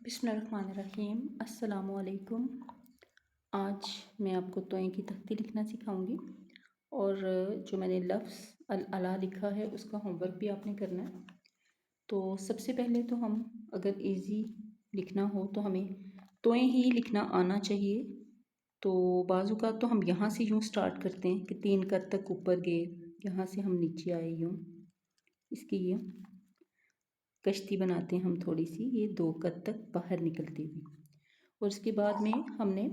बिस्मिल्लाहिर्रहमानिर्रहीम। अस्सलामुअलैकुम। आज मैं आपको तोए की तख्ती लिखना सिखाऊंगी और जो मैंने लफ्ज़ अल अला लिखा है उसका होमवर्क भी आपने करना है। तो सबसे पहले तो हम अगर इजी लिखना हो तो हमें तोए ही लिखना आना चाहिए। तो बाज़ औक़ात तो हम यहाँ से यूँ स्टार्ट करते हैं कि 3 कद तक ऊपर गए, यहाँ से हम नीचे आए, यूँ इसकी ये कश्ती बनाते हैं हम थोड़ी सी, ये 2 कद तक बाहर निकलती हुई। और उसके बाद में हमने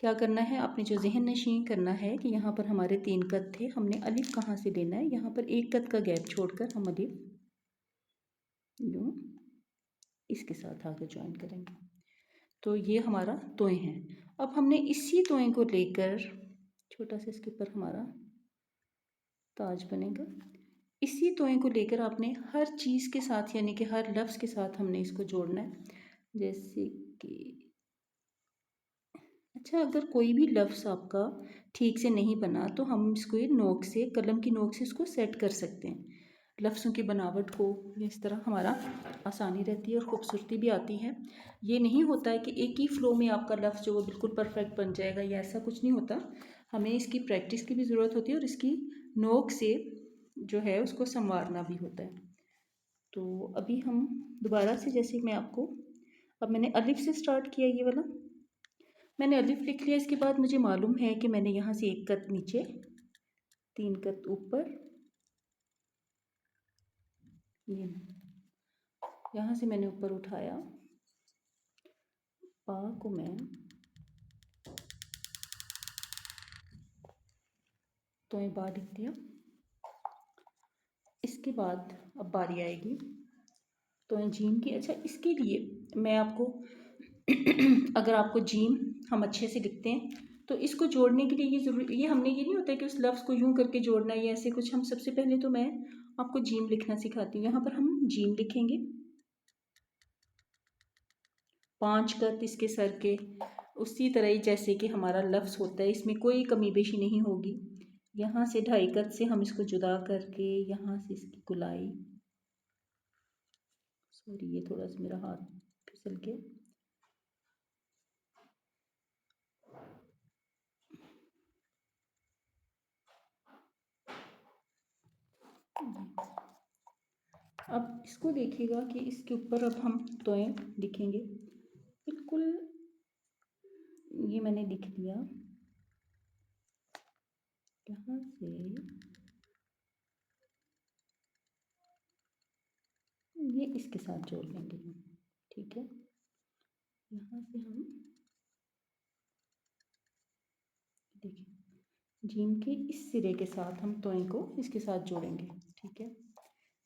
क्या करना है, आपने जो ज़हन नशीं करना है कि यहाँ पर हमारे 3 कद थे, हमने अलिफ कहाँ से लेना है, यहाँ पर 1 कद का गैप छोड़कर हम अलिफ यूँ इसके साथ आगे ज्वाइन करेंगे। तो ये हमारा तोए हैं। अब हमने इसी तोए को लेकर छोटा सा इसके ऊपर हमारा ताज बनेगा। इसी तोए को लेकर आपने हर चीज़ के साथ यानी कि हर लफ्ज़ के साथ हमने इसको जोड़ना है। जैसे कि अच्छा, अगर कोई भी लफ्ज़ आपका ठीक से नहीं बना तो हम इसको ये नोक से, कलम की नोक से इसको सेट कर सकते हैं। लफ्ज़ों की बनावट को इस तरह हमारा आसानी रहती है और ख़ूबसूरती भी आती है। ये नहीं होता है कि एक ही फ़्लो में आपका लफ्ज़ जो वो बिल्कुल परफेक्ट बन जाएगा, या ऐसा कुछ नहीं होता। हमें इसकी प्रैक्टिस की भी ज़रूरत होती है और इसकी नोक से जो है उसको संवारना भी होता है। तो अभी हम दोबारा से, जैसे मैं आपको, अब मैंने अलिफ से स्टार्ट किया, ये वाला मैंने अलिफ लिख लिया। इसके बाद मुझे मालूम है कि मैंने यहाँ से 1 कद नीचे, 3 कद ऊपर, ये यहाँ से मैंने ऊपर उठाया, पा को मैं तो ये बा लिख दिया। इसके बाद अब बारी आएगी तो जीम की। अच्छा, इसके लिए मैं आपको अगर आपको जीम हम अच्छे से लिखते हैं तो इसको जोड़ने के लिए ये ज़रूरी, ये हमने ये नहीं होता है कि उस लफ्ज़ को यूं करके जोड़ना है या ऐसे कुछ। हम सबसे पहले तो मैं आपको जीम लिखना सिखाती हूँ। यहाँ पर हम जीम लिखेंगे, 5 कद इसके सर के, उसी तरह ही जैसे कि हमारा लफ्ज़ होता है, इसमें कोई कमी बेशी नहीं होगी। यहाँ से 2.5 कद से हम इसको जुदा करके यहाँ से इसकी गुलाई, सॉरी ये थोड़ा सा मेरा हाथ फिसल के, अब इसको देखिएगा कि इसके ऊपर अब हम तोए लिखेंगे। बिल्कुल ये मैंने लिख दिया, यहाँ से ये इसके साथ जोड़ लेंगे हम, ठीक है। यहाँ से हम देखिए जीम के इस सिरे के साथ हम तोए को इसके साथ जोड़ेंगे, ठीक है।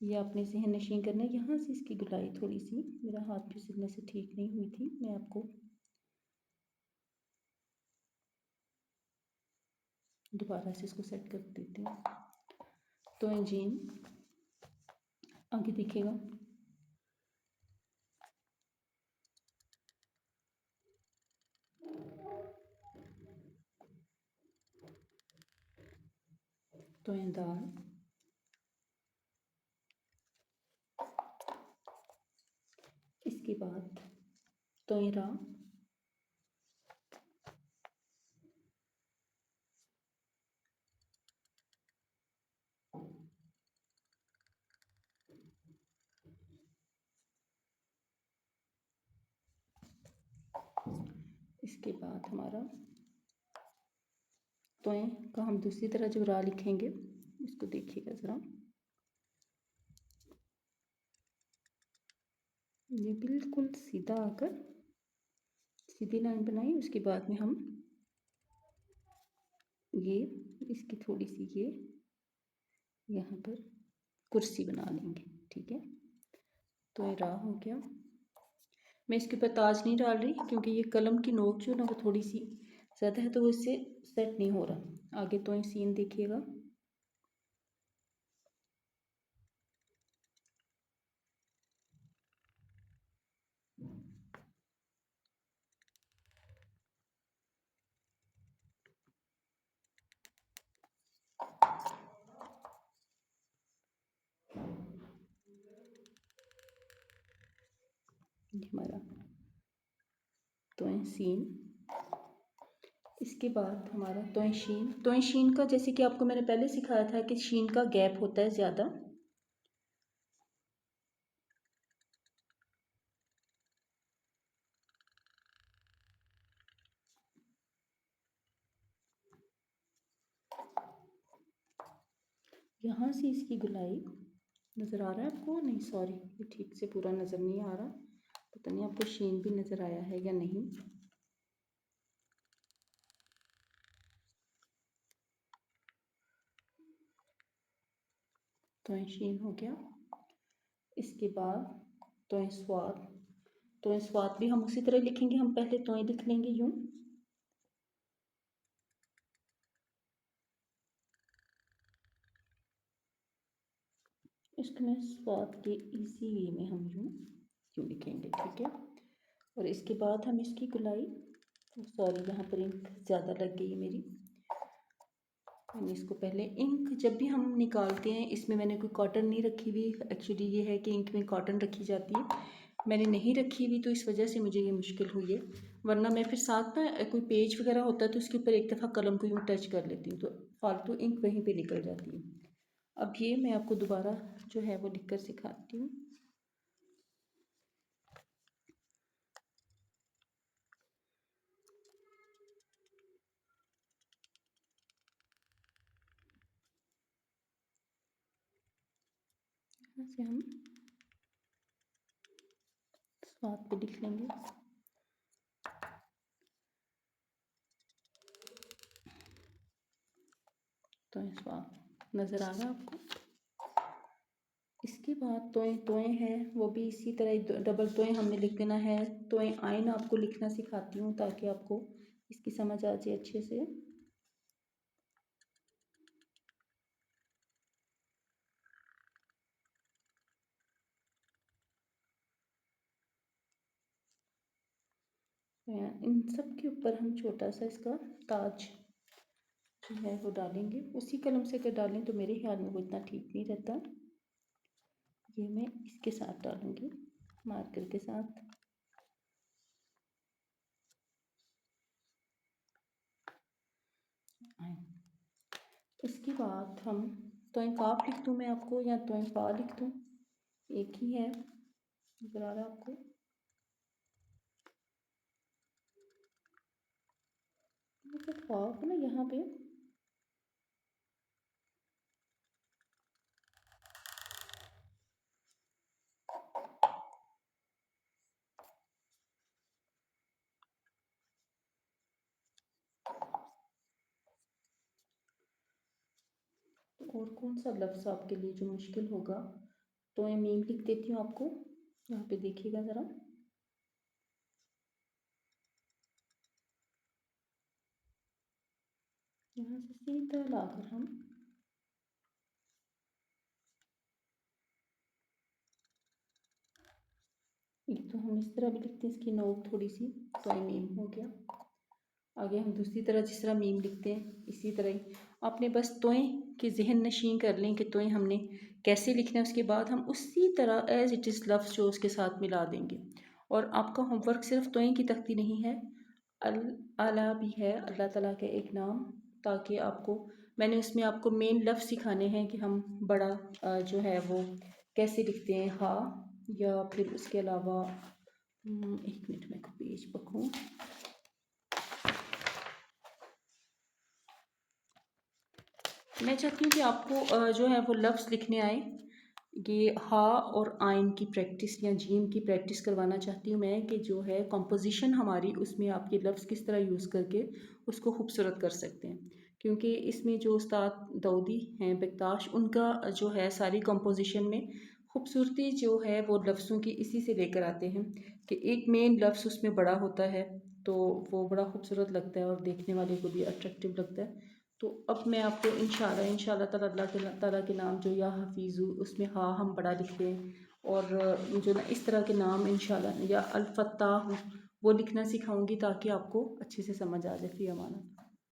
ये आपने ज़हन नशीं करना है। यहाँ से इसकी गुलाई थोड़ी सी, मेरा हाथ फिसलने से ठीक नहीं हुई थी, मैं आपको दोबारा से इसको सेट कर देती हूँ। तो जीम आगे दिखेगा, तो दाल, इसके बाद तोयरा, इसके बाद हमारा तोए का हम दूसरी तरह जो रा लिखेंगे, इसको देखिएगा ज़रा, ये बिल्कुल सीधा आकर सीधी लाइन बनाई। उसके बाद में हम ये इसकी थोड़ी सी ये यहाँ पर कुर्सी बना लेंगे, ठीक है। तो ये रा हो गया। मैं इसके ऊपर ताज नहीं डाल रही क्योंकि ये कलम की नोक जो है ना वो थोड़ी सी ज़्यादा है, तो वो इससे सेट नहीं हो रहा। आगे तो ये सीन देखिएगा, ये हमारा तोय सीन। इसके बाद हमारा तोय शीन। तोय शीन का जैसे कि आपको मैंने पहले सिखाया था कि शीन का गैप होता है ज़्यादा। यहाँ से इसकी गुलाई नज़र आ रहा है आपको? नहीं सॉरी, ये ठीक से पूरा नज़र नहीं आ रहा। पता नहीं आपको शीन भी नज़र आया है या नहीं। तोय शीन हो गया। इसके बाद तोय स्वाद। तोय स्वाद भी हम उसी तरह लिखेंगे। हम पहले तोय लिख लेंगे यूं। इसको मैं स्वाद के इसी वे में हम यूं लिखेंगे, ठीक है। और इसके बाद हम इसकी गुलाई, सॉरी यहाँ पर इंक ज़्यादा लग गई है मेरी। मैंने इसको पहले इंक जब भी हम निकालते हैं इसमें मैंने कोई कॉटन नहीं रखी हुई। एक्चुअली ये है कि इंक में कॉटन रखी जाती है, मैंने नहीं रखी हुई तो इस वजह से मुझे ये मुश्किल हुई है। वरना मैं फिर साथ ना कोई पेज वगैरह होता है तो उसके ऊपर एक दफ़ा कलम को यूँ टच कर लेती हूँ तो फालतू इंक वहीं पे निकल जाती है। अब ये मैं आपको दोबारा जो है वो लिख कर सिखाती हूँ। यहाँ से हम स्वाद पे लिख लेंगे। तो स्वाद नज़र आ रहा है आपको? इसके बाद तोय तोय है वो भी इसी तरह डबल तोय हमने लिख देना है। तोय आइन आपको लिखना सिखाती हूँ ताकि आपको इसकी समझ आ जाए अच्छे से। इन सब के ऊपर हम छोटा सा इसका ताज जो है वो डालेंगे। उसी कलम से अगर डालें तो मेरे ख्याल में वो इतना ठीक नहीं रहता। ये मैं इसके साथ डालूंगी, मार्कर के साथ। इसके बाद हम तोय काफ लिख दूँ मैं आपको या तोय पा लिख दूँ? एक ही है, नजर आ रहा है आपको? काफ ना यहाँ पे और कौन सा लफ्ज़ आपके लिए जो मुश्किल होगा? तो मैं मीम लिख देती हूँ आपको, यहाँ पे देखिएगा ज़रा। यहाँ से सीधा लाकर हम एक तो हम इस तरह भी लिखते हैं, इसकी नोक थोड़ी सी, तो ये मीम हो गया। आगे हम दूसरी तरह जिस तरह मीम लिखते हैं इसी तरह ही आपने बस तोय के जहन नशीं कर लें कि तोय हमने कैसे लिखना है। उसके बाद हम उसी तरह एज इट इज़ लफ्ज़ जो उसके साथ मिला देंगे। और आपका होमवर्क सिर्फ तोय की तख्ती नहीं है, अल आला भी है, अल्लाह ताला के एक नाम, ताकि आपको मैंने उसमें आपको मेन लफ्ज़ सिखाने हैं कि हम बड़ा जो है वो कैसे लिखते हैं हा, या फिर उसके अलावा एक मिनट में पेज पकड़ूँ। मैं चाहती हूँ कि आपको जो है वो लफ्ज़ लिखने आए। ये हा और आइन की प्रैक्टिस या जीम की प्रैक्टिस करवाना चाहती हूँ मैं, कि जो है कंपोजिशन हमारी उसमें आप ये लफ्ज़ किस तरह यूज़ करके उसको खूबसूरत कर सकते हैं। क्योंकि इसमें जो उस्ताद दाऊदी हैं बेक्ताश, उनका जो है सारी कंपोजिशन में खूबसूरती जो है वो लफ्ज़ों की इसी से लेकर आते हैं कि एक मेन लफ्ज़ उसमें बड़ा होता है तो वो बड़ा खूबसूरत लगता है और देखने वाले को भी अट्रैक्टिव लगता है। तो अब मैं आपको इंशाल्लाह ताला अल्लाह ताला के नाम जो या हफीज़ू उसमें हाँ हम बड़ा लिखते हैं, और जो ना इस तरह के नाम इंशाल्लाह या अल फत्ताह वो लिखना सिखाऊंगी ताकि आपको अच्छे से समझ आ जाए। फ़ी अमान।